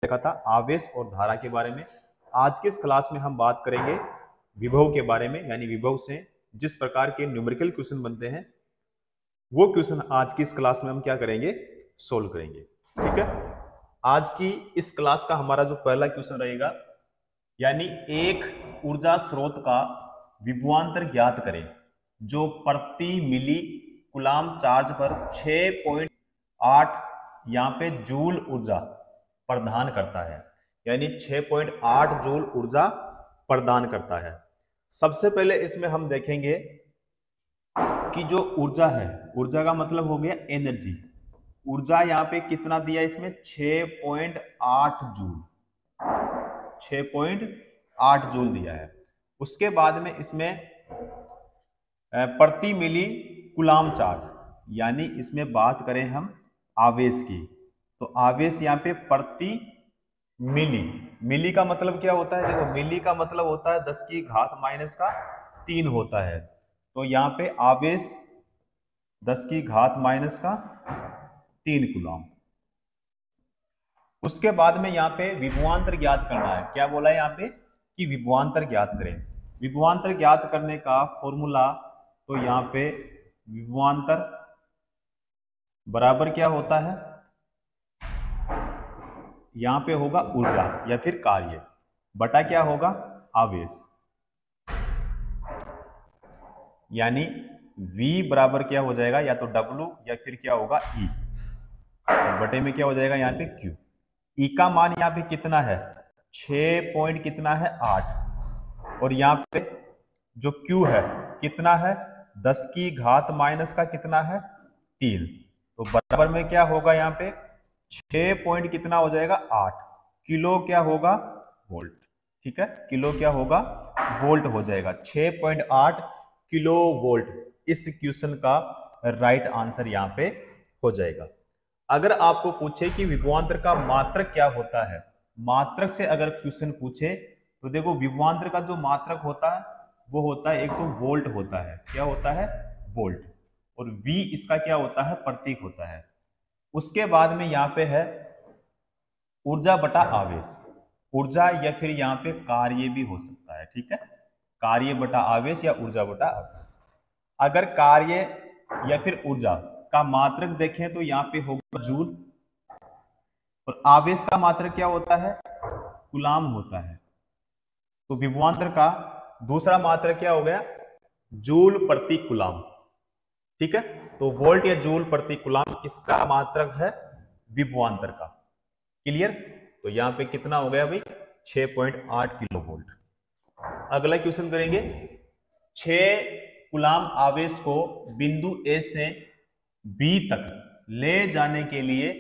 देखा था आवेश और धारा के बारे में। आज के इस क्लास में हम बात करेंगे विभव के बारे में, यानी विभव से जिस प्रकार के न्यूमेरिकल क्वेश्चन बनते हैं वो क्वेश्चन आज की इस क्लास में हम क्या करेंगे, सोल्व करेंगे। ठीक है, आज की इस क्लास का हमारा जो पहला क्वेश्चन रहेगा, यानी एक ऊर्जा स्रोत का विभवांतर ज्ञात करें जो प्रति मिली कूलाम चार्ज पर 6.8 यहाँ पे जूल ऊर्जा प्रदान करता है, यानी 6.8 जूल ऊर्जा प्रदान करता है। सबसे पहले इसमें हम देखेंगे कि जो ऊर्जा है, ऊर्जा का मतलब हो गया एनर्जी। ऊर्जा यहाँ पे कितना दिया इसमें, 6.8 जूल, 6.8 जूल दिया है। उसके बाद में इसमें प्रति मिली कूलाम चार्ज, यानी इसमें बात करें हम आवेश की, तो आवेश यहाँ पे प्रति मिली, मिली का मतलब क्या होता है, देखो मिली का मतलब होता है 10 की घात माइनस का 3 होता है। तो यहाँ पे आवेश 10 की घात माइनस का 3 कूलाम। उसके बाद में यहाँ पे विभवांतर ज्ञात करना है। क्या बोला है यहाँ पे कि विभवांतर ज्ञात करें। विभवांतर ज्ञात करने का फॉर्मूला, तो यहाँ पे विभवांतर बराबर क्या होता है, यहाँ पे होगा ऊर्जा या फिर कार्य बटा क्या होगा, आवेश, यानी V बराबर क्या हो जाएगा, या तो W या फिर क्या होगा E, और बटे में क्या हो जाएगा यहाँ पे Q। E का मान यहाँ पे कितना है, 6 पॉइंट कितना है 8, और यहाँ पे जो Q है कितना है 10 की घात माइनस का कितना है 3, तो बराबर में क्या होगा यहाँ पे 6 पॉइंट कितना हो जाएगा 8 किलो क्या होगा वोल्ट। ठीक है, किलो क्या होगा वोल्ट हो जाएगा, 6.8 किलो वोल्ट इस क्वेश्चन का राइट आंसर यहाँ पे हो जाएगा। अगर आपको पूछे कि विभवांतर का मात्रक क्या होता है, मात्रक से अगर क्वेश्चन पूछे तो देखो विभवांतर का जो मात्रक होता है वो होता है, एक तो वोल्ट होता है, क्या होता है वोल्ट, और V इसका क्या होता है प्रतीक होता है। उसके बाद में यहाँ पे है ऊर्जा बटा आवेश, ऊर्जा या फिर यहाँ पे कार्य भी हो सकता है। ठीक है, कार्य बटा आवेश या ऊर्जा बटा आवेश। अगर कार्य या फिर ऊर्जा का मात्रक देखें तो यहाँ पे होगा जूल, और आवेश का मात्रक क्या होता है, कूलाम होता है। तो विभवांतर का दूसरा मात्रक क्या हो गया, जूल प्रति कूलाम। ठीक है, तो वोल्ट या जूल प्रति कूलाम इसका मात्रक है विभवांतर का। क्लियर, तो यहाँ पे कितना हो गया भाई 6.8 किलो वोल्ट। अगला क्वेश्चन करेंगे, 6 कूलाम आवेश को बिंदु ए से बी तक ले जाने के लिए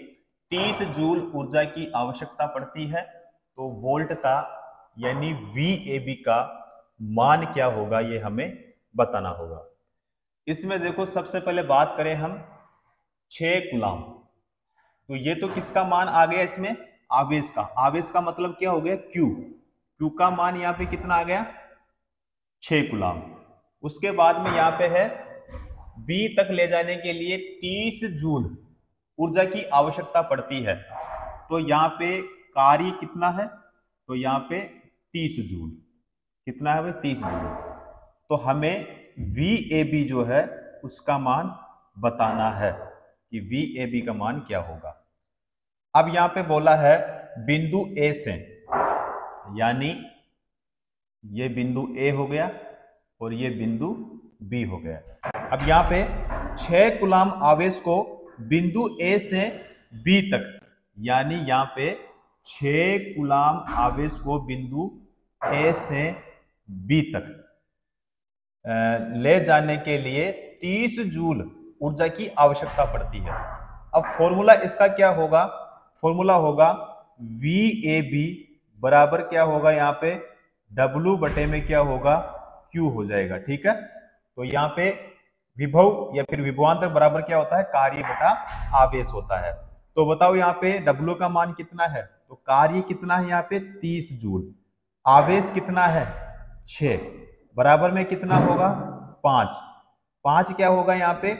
30 जूल ऊर्जा की आवश्यकता पड़ती है, तो वोल्ट का यानी VAB का मान क्या होगा ये हमें बताना होगा। इसमें देखो सबसे पहले बात करें हम 6 कूलाम, तो ये तो किसका मान आ गया इसमें, आवेश का। आवेश का मतलब क्या हो गया Q, Q का मान यहाँ पे कितना आ गया 6 कूलाम। उसके बाद में यहाँ पे है B तक ले जाने के लिए 30 जूल ऊर्जा की आवश्यकता पड़ती है, तो यहाँ पे कार्य कितना है, तो यहाँ पे 30 जूल, कितना है भाई 30 जूल। तो हमें VAB जो है उसका मान बताना है कि VAB का मान क्या होगा। अब यहाँ पे बोला है बिंदु A से, यानी ये बिंदु A हो गया और ये बिंदु B हो गया। अब यहाँ पे 6 कूलाम आवेश को बिंदु A से B तक, यानी यहाँ पे 6 कूलाम आवेश को बिंदु A से B तक ले जाने के लिए 30 जूल ऊर्जा की आवश्यकता पड़ती है। अब फॉर्मूला इसका क्या होगा, फॉर्मूला होगा VAB बराबर क्या होगा यहाँ पे W बटे में क्या होगा Q हो जाएगा। ठीक है, तो यहाँ पे विभव या फिर विभवांतर बराबर क्या होता है, कार्य बटा आवेश होता है। तो बताओ यहाँ पे W का मान कितना है, तो कार्य कितना है यहाँ पे 30 जूल, आवेश कितना है 6, बराबर में कितना होगा 5, 5 क्या होगा यहाँ पे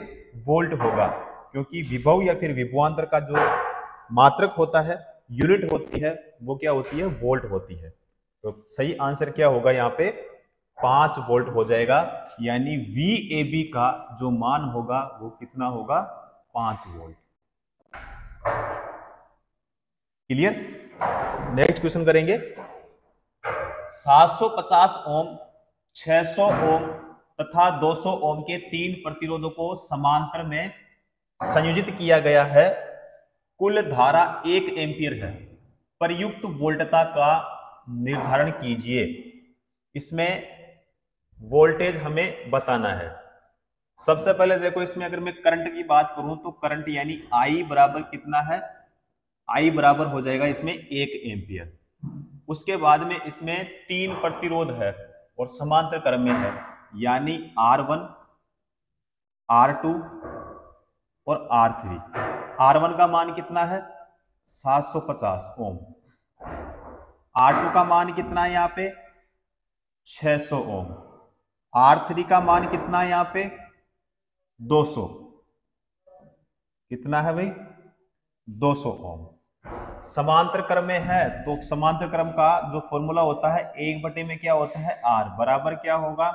वोल्ट होगा, क्योंकि विभव या फिर विभवांतर का जो मात्रक होता है, यूनिट होती है वो क्या होती है, वोल्ट होती है। तो सही आंसर क्या होगा यहाँ पे, 5 वोल्ट हो जाएगा। यानी VAB का जो मान होगा वो कितना होगा, 5 वोल्ट। क्लियर। नेक्स्ट क्वेश्चन करेंगे। 750 ओम, 600 ओम तथा 200 ओम के 3 प्रतिरोधों को समांतर में संयोजित किया गया है। कुल धारा 1 एम्पीयर है। प्रयुक्त वोल्टता का निर्धारण कीजिए। इसमें वोल्टेज हमें बताना है। सबसे पहले देखो, इसमें अगर मैं करंट की बात करूं तो करंट यानी I बराबर कितना है, I बराबर हो जाएगा इसमें 1 एम्पीयर। उसके बाद में इसमें 3 प्रतिरोध है और समांतर क्रम में है, यानी R1, R2 और R3। R1 का मान कितना है, 750 ओम। R2 का मान कितना है यहाँ पे, 600 ओम। R3 का मान कितना है यहाँ पे, 200। कितना है भाई, 200 ओम। समांतर क्रम में है तो समांतर क्रम का जो फॉर्मूला होता है 1 में क्या होता है, R बराबर क्या होगा,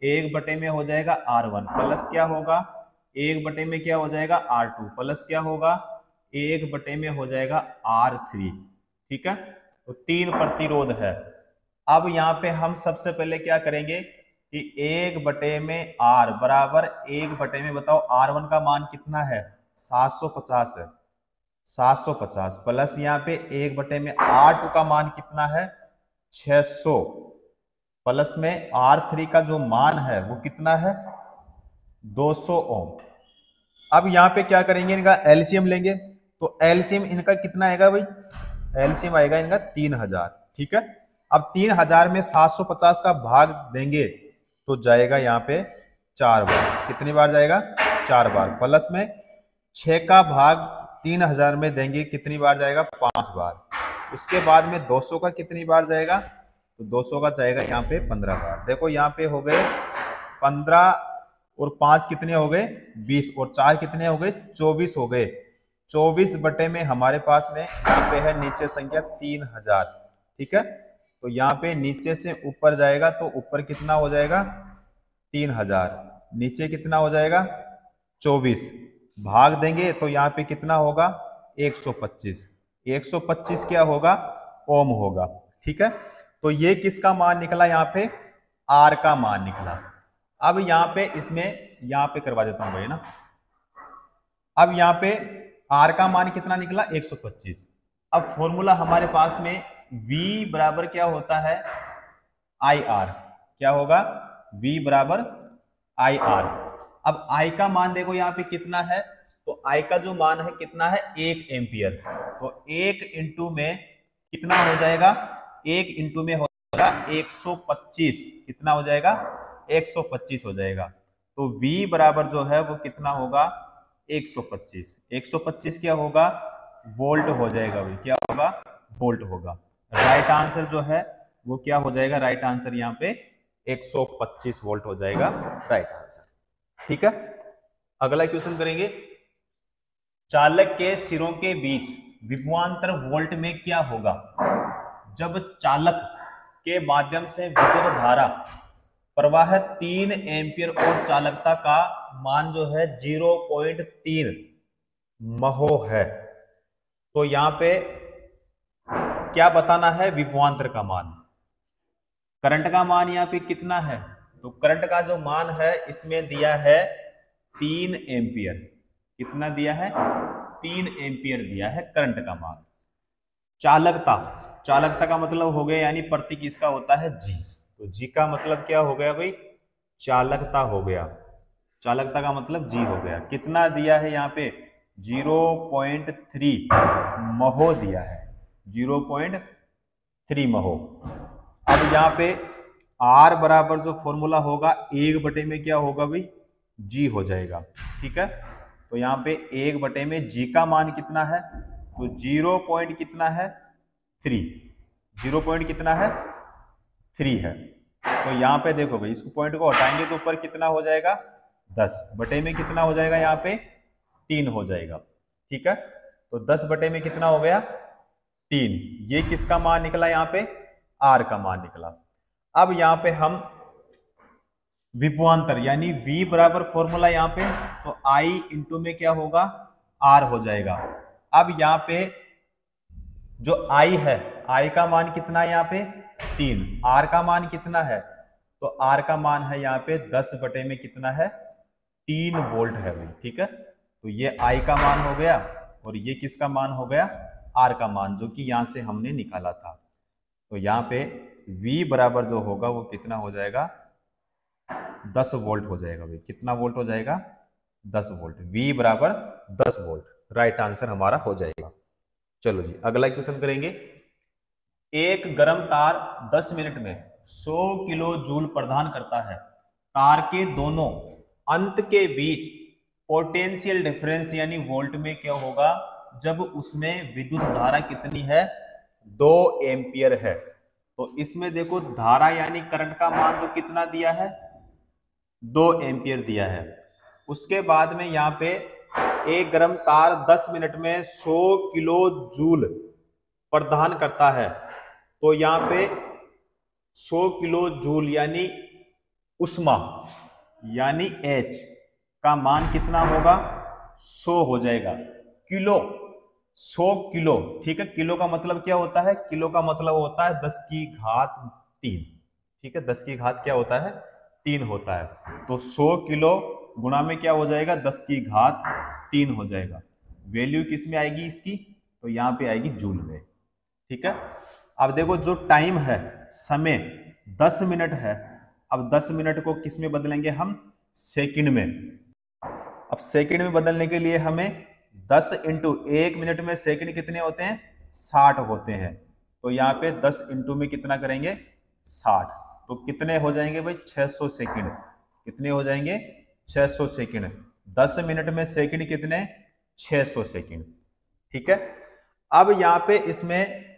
1 में हो जाएगा R1 प्लस क्या होगा, 1 में क्या हो जाएगा, R2 प्लस क्या होगा, 1 में हो जाएगा R3। ठीक है, तो 3 प्रतिरोध है। अब यहाँ पे हम सबसे पहले क्या करेंगे कि 1 में R बराबर 1 में, बताओ R1 का मान कितना है, 750 है, 750 प्लस यहाँ पे 1 में R2 का मान कितना है, 600 प्लस में R3 का जो मान है वो कितना है, 200 ओम। अब यहाँ पे क्या करेंगे, इनका एलसीएम लेंगे। तो एलसीएम इनका कितना आएगा भाई, एलसीएम आएगा इनका 3000। ठीक है, अब 3000 में 750 का भाग देंगे तो जाएगा यहाँ पे 4 बार। कितनी बार जाएगा, 4 बार। प्लस में 6 का भाग 3000 में देंगे, कितनी बार जाएगा, 5 बार। उसके बाद में 200 का कितनी बार जाएगा, तो 200 का जाएगा यहाँ पे 15 बार। देखो यहाँ पे हो गए 15 और 5 कितने हो गए, 20 और 4 कितने हो गए, 24 हो गए। 24 में हमारे पास में यहाँ पे है नीचे संख्या 3000। ठीक है, तो यहाँ पे नीचे से ऊपर जाएगा तो ऊपर कितना हो जाएगा, 3000, नीचे कितना हो जाएगा, 24, भाग देंगे तो यहाँ पे कितना होगा, 125। 125 क्या होगा, ओम होगा। ठीक है, तो ये किसका मान निकला, यहाँ पे R का मान निकला। अब यहाँ पे इसमें यहाँ पे करवा देता हूँ भाई ना। अब यहाँ पे R का मान कितना निकला, 125। अब फॉर्मूला हमारे पास में V बराबर क्या होता है, IR। क्या होगा, V बराबर IR। अब I का मान देखो यहाँ पे कितना है, तो I का जो मान है कितना है, 1 एम्पियर। तो 1 इंटू में कितना हो जाएगा, 1 इंटू में हो जाएगा 125। कितना हो जाएगा, 125 हो जाएगा। तो V बराबर जो है वो कितना होगा, 125। 125 क्या होगा, वोल्ट हो जाएगा भाई। क्या होगा, वोल्ट होगा। राइट आंसर जो है वो क्या हो जाएगा, राइट आंसर यहाँ पे 125 वोल्ट हो जाएगा राइट आंसर। ठीक है, अगला क्वेश्चन करेंगे। चालक के सिरों के बीच विभवांतर वोल्ट में क्या होगा जब चालक के माध्यम से विद्युत धारा प्रवाह 3 एम्पियर और चालकता का मान जो है 0.3 महो है। तो यहां पे क्या बताना है, विभवांतर का मान। करंट का मान यहाँ पे कितना है, तो करंट का जो मान है इसमें दिया है 3 एम्पियर। कितना दिया है, 3 एम्पियर दिया है करंट का मान। चालकता, चालकता का मतलब हो गया यानी प्रतीक इसका होता है जी। तो जी का मतलब क्या हो गया भाई, चालकता हो गया। चालकता का मतलब जी हो गया। कितना दिया है यहाँ पे, 0.3 महो दिया है, 0.3 महो। अब यहाँ पे R बराबर जो फॉर्मूला होगा 1 में क्या होगा भाई, जी हो जाएगा। ठीक है, तो यहाँ पे 1 में जी का मान कितना है, तो 0 पॉइंट कितना है, 3। 0 पॉइंट कितना है, 3 है। तो यहाँ पे देखो भाई, इसको पॉइंट को हटाएंगे तो ऊपर कितना हो जाएगा, 10 में कितना हो जाएगा, यहाँ पे 3 हो जाएगा। ठीक है, तो 10 में कितना हो गया, 3। ये किसका मान निकला यहाँ पे? आर का मान निकला। अब यहाँ पे हम विभवांतर यानी V बराबर फॉर्मूला यहाँ पे, तो I इंटू में क्या होगा? R हो जाएगा। अब यहाँ पे जो I है, I का मान कितना है यहाँ पे? 3। R का मान कितना है? तो R का मान है यहाँ पे 10 बटे में कितना है? 3 वोल्ट है भाई, ठीक है। तो ये I का मान हो गया और ये किसका मान हो गया? R का मान, जो कि यहाँ से हमने निकाला था। तो यहाँ पे V बराबर जो होगा वो कितना हो जाएगा? 10 वोल्ट हो जाएगा भाई। कितना वोल्ट हो जाएगा? 10 वोल्ट। V बराबर 10 वोल्ट राइट आंसर हमारा हो जाएगा। चलो जी अगला क्वेश्चन करेंगे। एक गर्म तार 10 मिनट में 100 किलो जूल प्रदान करता है। तार के दोनों अंत के बीच पोटेंशियल डिफरेंस यानी वोल्ट में क्या होगा जब उसमें विद्युत धारा कितनी है? 2 एम्पियर है। तो इसमें देखो धारा यानी करंट का मान तो कितना दिया है? 2 एम्पियर दिया है। उसके बाद में यहाँ पे एक गर्म तार 10 मिनट में 100 किलो जूल प्रदान करता है। तो यहाँ पे 100 किलो जूल यानी उष्मा यानी H का मान कितना होगा? 100 हो जाएगा। किलो 100 किलो, ठीक है। किलो का मतलब क्या होता है? किलो का मतलब होता है 10 की घात 3, ठीक है। 10 की घात क्या होता है? 3 होता है। तो 100 किलो गुणा में क्या हो जाएगा? 10 की घात 3 हो जाएगा। वैल्यू किस में आएगी इसकी? तो यहाँ पे आएगी जूल में, ठीक है। अब देखो जो टाइम है, समय 10 मिनट है। अब 10 मिनट को किस में बदलेंगे हम? सेकंड में। अब सेकंड में बदलने के लिए हमें 10 इंटू 1 मिनट में सेकंड कितने होते हैं? 60 होते हैं। तो यहाँ पे 10 इंटू में कितना करेंगे? 60। तो कितने हो जाएंगे भाई? 600 सेकंड। कितने हो जाएंगे? 600 सेकंड। 10 मिनट में सेकंड कितने? 600 सेकंड, ठीक है। अब यहाँ पे इसमें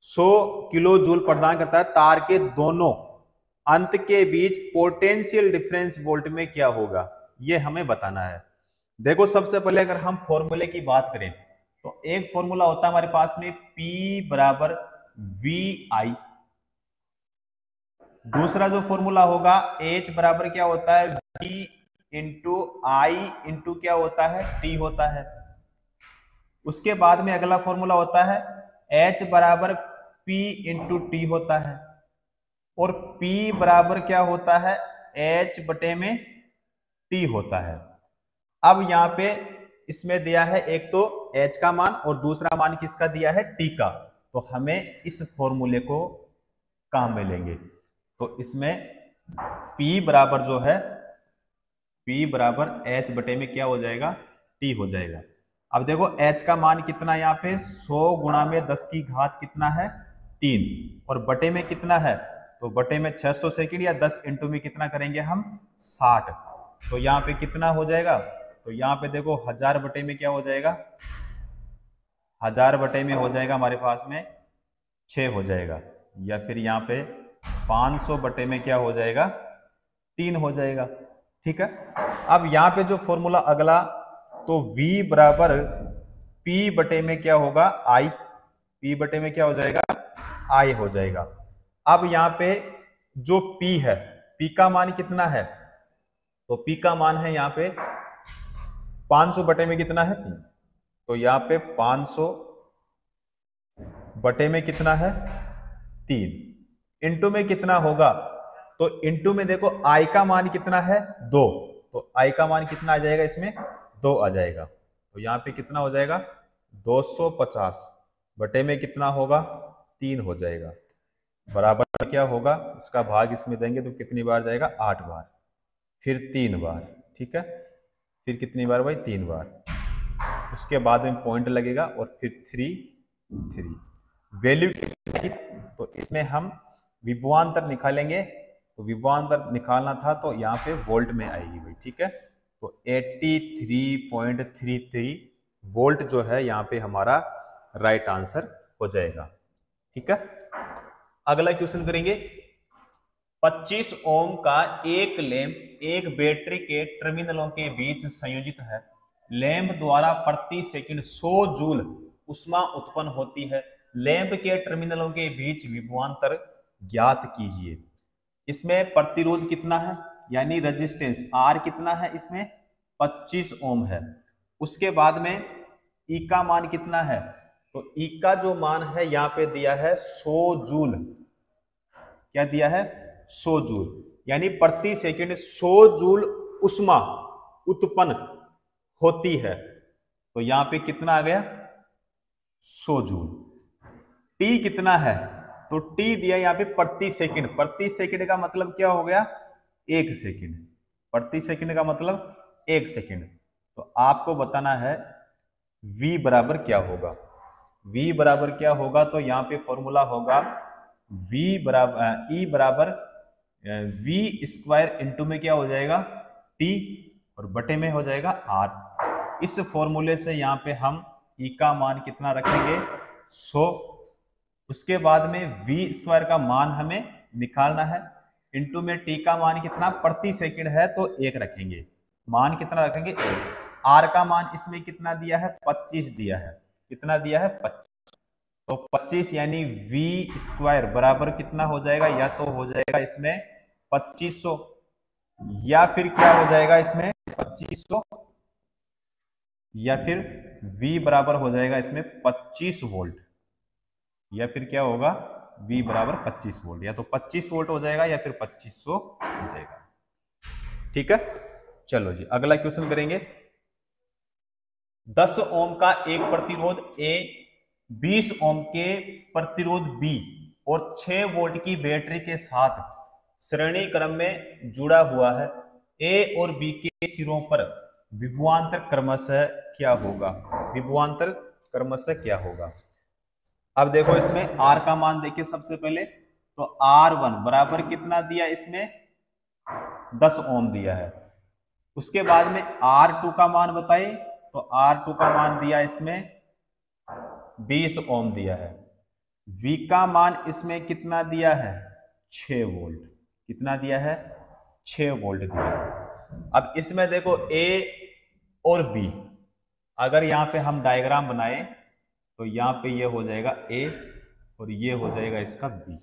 100 किलो जूल प्रदान करता है। तार के दोनों अंत के बीच पोटेंशियल डिफरेंस वोल्ट में क्या होगा, ये हमें बताना है। देखो सबसे पहले अगर हम फॉर्मूले की बात करें तो एक फॉर्मूला होता है हमारे पास में P बराबर VI। दूसरा जो फॉर्मूला होगा H बराबर क्या होता है? V इंटू I इंटू क्या होता है? T होता है। उसके बाद में अगला फॉर्मूला होता है H बराबर P इंटू T होता है और P बराबर क्या होता है? H बटे में T होता है। अब यहाँ पे इसमें दिया है एक तो H का मान और दूसरा मान किसका दिया है? T का। तो हमें इस फॉर्मूले को काम में लेंगे। तो इसमें P बराबर जो है, P बराबर H बटे में क्या हो जाएगा? T हो जाएगा। अब देखो H का मान कितना यहाँ पे? 100 गुणा में 10 की घात कितना है? 3 और बटे में कितना है? तो बटे में 600 सेकंड या 10 इंटू में कितना करेंगे हम? 60। तो यहाँ पे कितना हो जाएगा? तो यहाँ पे देखो 1000 बटे में क्या हो जाएगा? 1000 बटे में हो जाएगा हमारे पास में 6 हो जाएगा, या फिर यहाँ पे 500 बटे में क्या हो जाएगा? 3 हो जाएगा, ठीक है। अब यहाँ पे जो फॉर्मूला अगला, तो V बराबर P बटे में क्या होगा? I। P बटे में क्या हो जाएगा? I हो जाएगा। अब यहाँ पे जो P है, P का मान कितना है? तो P का मान है यहाँ पे 500 बटे में कितना है? 3। तो यहाँ पे 500 बटे में कितना है? 3। इंटू में कितना होगा? तो इंटू में देखो I का मान कितना है? 2। तो I का मान कितना आ जाएगा इसमें? 2 आ जाएगा। तो यहाँ पे कितना हो जाएगा? 250 बटे में कितना होगा? 3 हो जाएगा। बराबर क्या होगा? इसका भाग इसमें देंगे तो कितनी बार जाएगा? 8 बार, फिर 3 बार, ठीक है। फिर कितनी बार भाई? 3 बार। उसके बाद में पॉइंट लगेगा और फिर 3 वैल्यू किसकी? तो इसमें हम विभवांतर निकालेंगे। तो विभवांतर निकालना था तो यहाँ पे वोल्ट में आएगी भाई, ठीक है। तो 83.33 वोल्ट जो है यहाँ पे हमारा राइट आंसर हो जाएगा, ठीक है। अगला क्वेश्चन करेंगे। 25 ओम का एक लैंप एक बैटरी के टर्मिनलों के बीच संयोजित है। लैंप द्वारा प्रति सेकंड 100 जूल उष्मा उत्पन्न होती है। लैंप के टर्मिनलों के बीच विभवांतर ज्ञात कीजिए। इसमें प्रतिरोध कितना है, यानी रेजिस्टेंस आर कितना है, इसमें 25 ओम है। उसके बाद में ई का मान कितना है, तो ई का जो मान है यहां पे दिया है 100 जूल। क्या दिया है, 100 जूल, यानी प्रति सेकंड 100 जूल उष्मा उत्पन्न होती है। तो यहां पे कितना आ गया, 100 जूल। टी कितना है, तो टी दिया यहाँ पे प्रति सेकंड। प्रति सेकंड का मतलब क्या हो गया, 1 सेकंड। प्रति सेकंड का मतलब 1 सेकंड। तो आपको बताना है v बराबर क्या होगा। v बराबर क्या होगा, तो यहाँ पे फॉर्मूला होगा v बराबर ई बराबर v स्क्वायर इंटू में क्या हो जाएगा t और बटे में हो जाएगा r। इस फॉर्मूले से यहाँ पे हम e का मान कितना रखेंगे, 100। उसके बाद में v स्क्वायर का मान हमें निकालना है, इंटू में t का मान कितना प्रति सेकंड है तो 1 रखेंगे। मान कितना रखेंगे, 1। r का मान इसमें कितना दिया है, 25 दिया है। कितना दिया है, 25। तो 25 यानी v स्क्वायर बराबर कितना हो जाएगा, या तो हो जाएगा इसमें 2500, या फिर क्या हो जाएगा इसमें 2500, या फिर v बराबर हो जाएगा इसमें 25 वोल्ट, या फिर क्या होगा v बराबर 25 वोल्ट, या तो 25 वोल्ट हो जाएगा या फिर 2500 हो जाएगा। ठीक है, चलो जी अगला क्वेश्चन करेंगे। 10 ओम का एक प्रतिरोध A, 20 ओम के प्रतिरोध B और 6 वोल्ट की बैटरी के साथ श्रेणी क्रम में जुड़ा हुआ है। A और B के सिरों पर विभवांतर क्रमशः क्या होगा, विभवांतर क्रमशः क्या होगा। अब देखो इसमें R का मान देखिए सबसे पहले, तो R1 बराबर कितना दिया, इसमें 10 ओम दिया है। उसके बाद में R2 का मान बताइए, तो R2 का मान दिया इसमें 20 ओम दिया है। V का मान इसमें कितना दिया है, 6 वोल्ट। कितना दिया है, 6 वोल्ट दिया है। अब इसमें देखो A और B, अगर यहां पे हम डायग्राम बनाए तो यहां पे ये हो जाएगा A और ये हो जाएगा इसका B।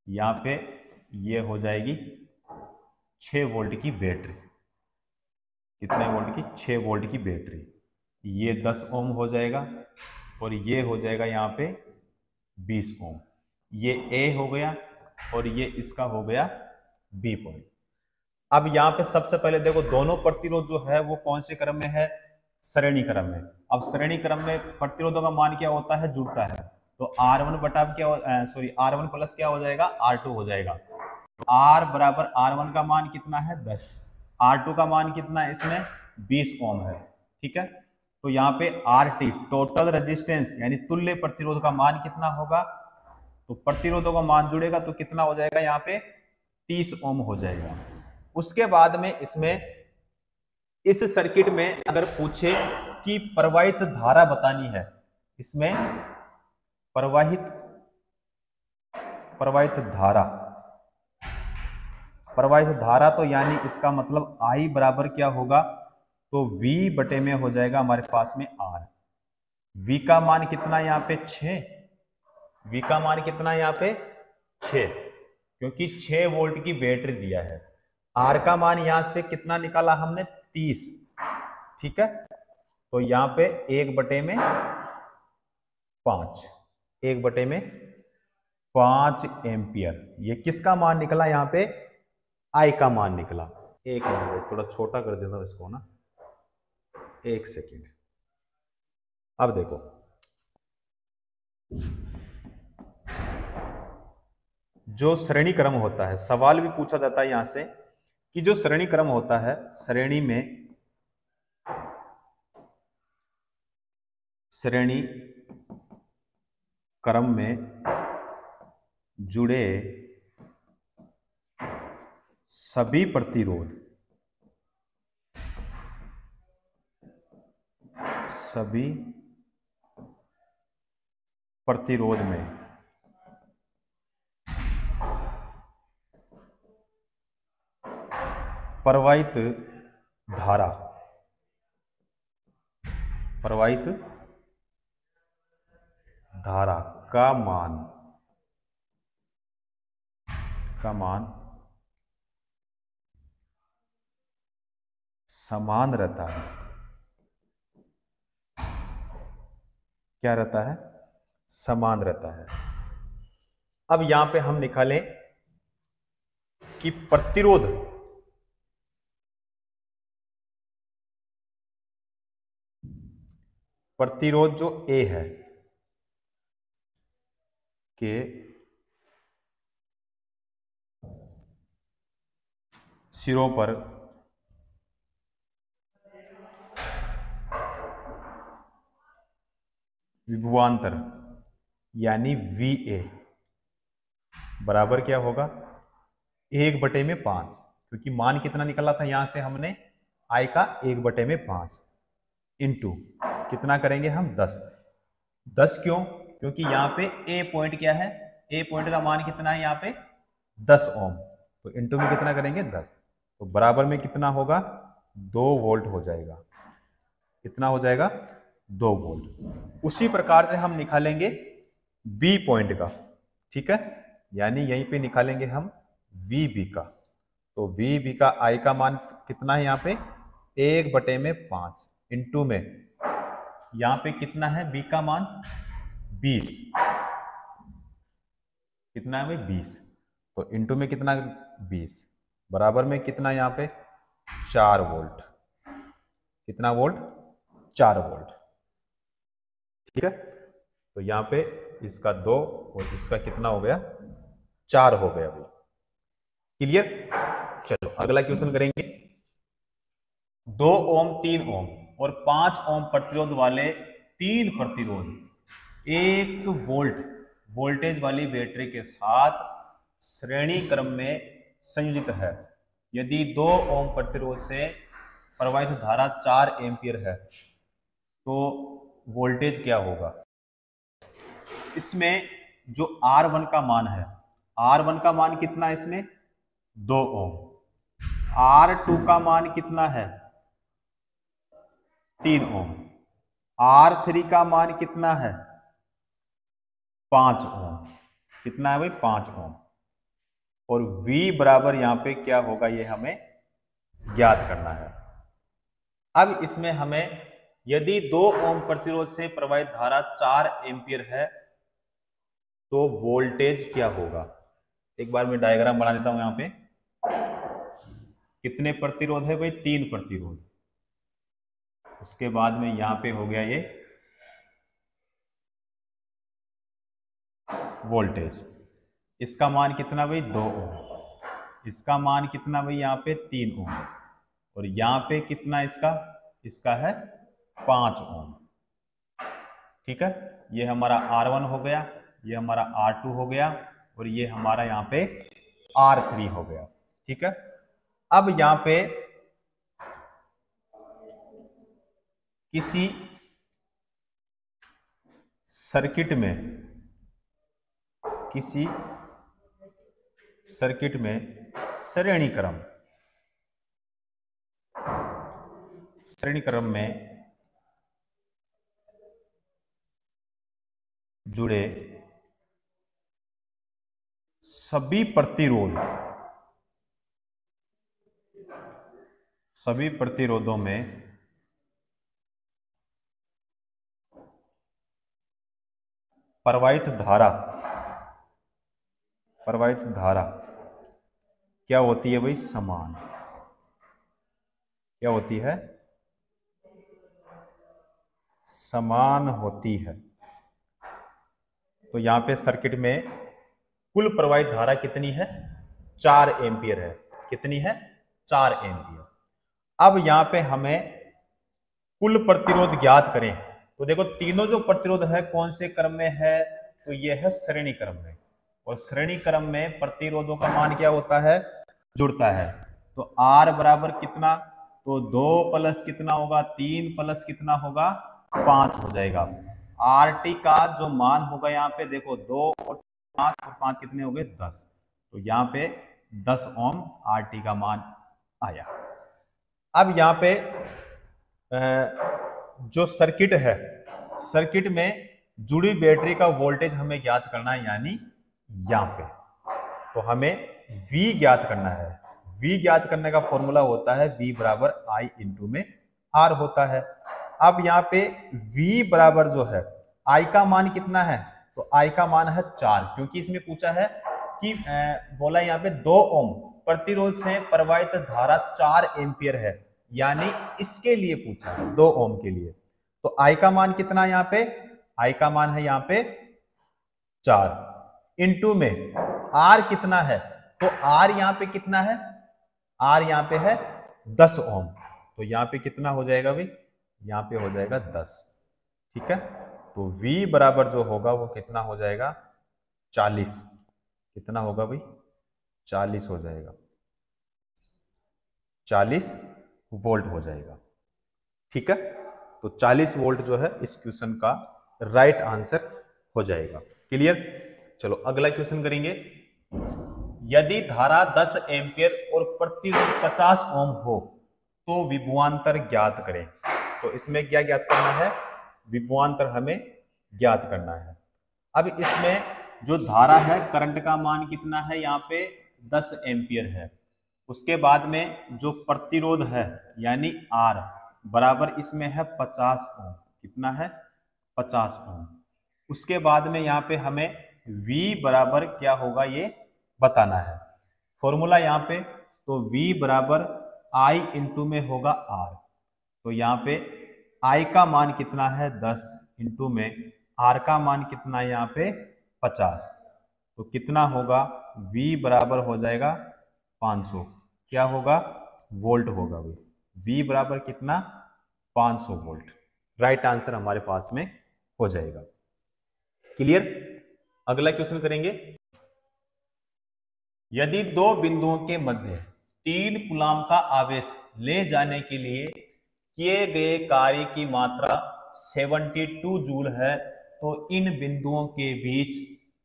यहां पे ये हो जाएगी 6 वोल्ट की बैटरी। कितने वोल्ट की, 6 वोल्ट की बैटरी। ये 10 ओम हो जाएगा और ये हो जाएगा यहाँ पे 20 ओम। ये A हो गया और ये इसका हो गया B पॉइंट। अब यहाँ पे सबसे पहले देखो दोनों प्रतिरोध जो है वो कौन से क्रम में है, श्रेणी क्रम में। अब श्रेणी क्रम में प्रतिरोधों का मान क्या होता है, जुड़ता है। तो R1 बटा क्या सॉरी R1 प्लस क्या हो जाएगा, R2 हो जाएगा। R बराबर R1 का मान कितना है 10, R2 का मान कितना है इसमें 20 ओम है। ठीक है, तो यहाँ पे RT टोटल रेजिस्टेंस यानी तुल्य प्रतिरोध का मान कितना होगा, तो प्रतिरोधों का मान जुड़ेगा तो कितना हो जाएगा, यहाँ पे 30 ओम हो जाएगा। उसके बाद में इसमें इस सर्किट में अगर पूछे कि प्रवाहित धारा बतानी है, इसमें प्रवाहित धारा तो यानी इसका मतलब I बराबर क्या होगा, तो V बटे में हो जाएगा हमारे पास में R। V का मान कितना यहाँ पे 6, V का मान कितना यहाँ पे 6, क्योंकि 6 वोल्ट की बैटरी दिया है। R का मान यहाँ पे कितना निकाला हमने 30। ठीक है, तो यहाँ पे 1 बटे में 5, 1 बटे में 5 एम्पियर। ये किसका मान निकला, यहाँ पे I का मान निकला। एक मिनट थोड़ा छोटा कर देता हूं इसको ना, 1 सेकेंड। अब देखो जो श्रेणी क्रम होता है, सवाल भी पूछा जाता है यहां से कि जो श्रेणी क्रम होता है, श्रेणी क्रम में जुड़े सभी प्रतिरोध में प्रवाहित धारा का मान समान रहता है। क्या रहता है? समान रहता है। अब यहां पे हम निकालें कि प्रतिरोध जो A है के सिरों पर विभवांतर यानी VA बराबर क्या होगा? 1/5, क्योंकि मान कितना निकला था यहां से हमने I का 1/5 इंटू कितना करेंगे हम 10 क्यों? क्योंकि यहाँ पे A पॉइंट क्या है? A पॉइंट का मान कितना है यहाँ पे? 10 ओम। तो इंटू में कितना करेंगे? 10। तो बराबर में कितना होगा? 2 वोल्ट हो जाएगा। कितना हो जाएगा? 2 वोल्ट। उसी प्रकार से हम निकालेंगे B पॉइंट का, ठीक है, यानी यहीं पे निकालेंगे हम VB का। तो VB का I का मान कितना है यहाँ पे? 1/5 इंटू में यहाँ पे कितना है B का मान? 20। कितना है भाई? 20। तो इंटू में कितना? 20 बराबर में कितना यहाँ पे? 4 वोल्ट। कितना वोल्ट? 4 वोल्ट। ठीक है, तो यहाँ पे इसका 2 और इसका कितना हो गया? 4 हो गया भाई। क्लियर? चलो अगला क्वेश्चन करेंगे। 2 ओम 3 ओम और 5 ओम प्रतिरोध वाले 3 प्रतिरोध 1 वोल्ट वोल्टेज वाली बैटरी के साथ श्रेणी क्रम में संयोजित है। यदि 2 ओम प्रतिरोध से प्रवाहित धारा 4 एम्पीयर है तो वोल्टेज क्या होगा? इसमें जो R1 का मान है, R1 का मान कितना है इसमें? 2 ओम। R2 का मान कितना है? 3 ओम। R3 का मान कितना है? 5 ओम। कितना है भाई? 5 ओम। और V बराबर यहां पे क्या होगा ये हमें ज्ञात करना है। अब इसमें हमें यदि 2 ओम प्रतिरोध से प्रवाहित धारा 4 एम्पीयर है तो वोल्टेज क्या होगा? एक बार मैं डायग्राम बना देता हूं। यहां पे कितने प्रतिरोध है भाई? 3 प्रतिरोध। उसके बाद में यहां पे हो गया ये वोल्टेज। इसका मान कितना भाई? 2 ओम। इसका मान कितना भाई? यहाँ पे 3 ओम। और यहाँ पे कितना इसका है 5 ओम। ठीक है, ये हमारा R1 हो गया, ये हमारा R2 हो गया और ये हमारा यहाँ पे R3 हो गया। ठीक है, अब यहाँ पे किसी सर्किट में श्रेणी क्रम में जुड़े सभी प्रतिरोधों में प्रवाहित धारा क्या होती है भाई? समान। क्या होती है? समान होती है। तो यहां पे सर्किट में कुल प्रवाहित धारा कितनी है? 4 एम्पीयर है। कितनी है? 4 एम्पीयर। अब यहां पे हमें कुल प्रतिरोध ज्ञात करें। तो देखो तीनों जो प्रतिरोध है कौन से क्रम में है? तो ये है श्रेणी क्रम में। और श्रेणी क्रम में प्रतिरोधों का मान क्या होता है? जुड़ता है। तो R बराबर कितना? तो 2 प्लस कितना होगा? 3 प्लस कितना होगा? 5 हो जाएगा। RT का जो मान होगा यहाँ पे देखो 2 और 5 कितने हो गए? 10। तो यहाँ पे 10 ओम RT का मान आया। अब यहाँ पे जो सर्किट है, सर्किट में जुड़ी बैटरी का वोल्टेज हमें ज्ञात करना है, यानी यहां पे तो हमें V ज्ञात करना है। V ज्ञात करने का फॉर्मूला होता है V बराबर I इंटू में R होता है। अब यहाँ पे V बराबर जो है I का मान कितना है, तो I का मान है 4, क्योंकि इसमें पूछा है कि बोला यहाँ पे 2 ओम प्रतिरोध से प्रवाहित धारा 4 एम्पियर है, यानी इसके लिए पूछा है 2 ओम के लिए। तो I का मान कितना है यहाँ पे, I का मान है यहाँ पे 4 इंटू में R कितना है, तो R यहाँ पे कितना है, R यहाँ पे है 10 ओम, तो यहाँ पे कितना हो जाएगा भाई, यहाँ पे हो जाएगा 10। ठीक है, तो V बराबर जो होगा वो कितना हो जाएगा 40, कितना होगा भाई 40 हो जाएगा, 40 वोल्ट हो जाएगा। ठीक है, तो 40 वोल्ट जो है इस क्वेश्चन का राइट आंसर हो जाएगा। क्लियर, चलो अगला क्वेश्चन करेंगे। यदि धारा 10 एम्पियर और प्रतिरोध 50 ओम हो तो विभवांतर ज्ञात करें। तो इसमें क्या ज्ञात करना है, विभवांतर हमें ज्ञात करना है। अब इसमें जो धारा है, करंट का मान कितना है, यहाँ पे 10 एम्पियर है। उसके बाद में जो प्रतिरोध है यानी R बराबर इसमें है 50 ओम, कितना है 50 ओम। उसके बाद में यहाँ पे हमें V बराबर क्या होगा ये बताना है। फॉर्मूला यहाँ पे तो V बराबर I इंटू में होगा R, तो यहाँ पे I का मान कितना है 10 इंटू में R का मान कितना है यहाँ पे 50, तो कितना होगा V बराबर हो जाएगा 500, क्या होगा वोल्ट होगा भाई, V बराबर कितना 500 वोल्ट। राइट आंसर हमारे पास में हो जाएगा। क्लियर, अगला क्वेश्चन करेंगे। यदि दो बिंदुओं के मध्य 3 कूलाम का आवेश ले जाने के लिए किए गए कार्य की मात्रा 72 जूल है, तो इन बिंदुओं के बीच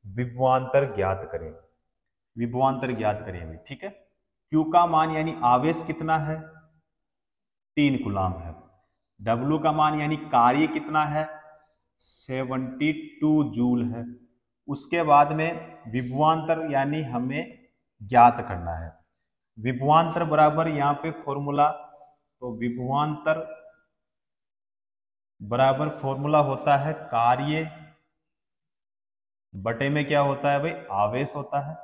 विभवांतर ज्ञात करें। विभवांतर ज्ञात करें, ठीक है। Q का मान यानी आवेश कितना है 3 कूलाम है, W का मान यानी कार्य कितना है 72 जूल है। उसके बाद में विभवांतर यानी हमें ज्ञात करना है। विभवांतर बराबर यहाँ पे फॉर्मूला, तो विभवांतर बराबर फॉर्मूला होता है कार्य बटे में क्या होता है भाई आवेश होता है।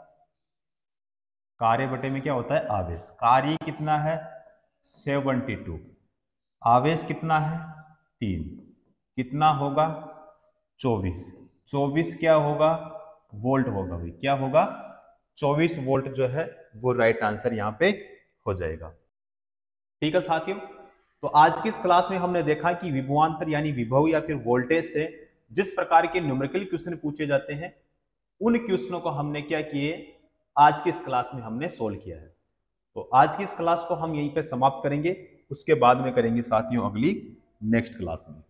कार्य बटे में क्या होता है आवेश। कार्य कितना है 72, आवेश कितना है 3, कितना होगा 24, 24 क्या होगा वोल्ट होगा भाई, क्या होगा 24 वोल्ट जो है वो राइट आंसर यहाँ पे हो जाएगा। ठीक है साथियों, तो आज की इस क्लास में हमने देखा कि विभवांतर यानी विभव या फिर वोल्टेज से जिस प्रकार के न्यूमेरिकल क्वेश्चन पूछे जाते हैं उन क्वेश्चनों को हमने क्या किए आज की इस क्लास में हमने सोल्व किया है। तो आज की इस क्लास को हम यहीं पे समाप्त करेंगे, उसके बाद में करेंगे साथियों अगली नेक्स्ट क्लास में।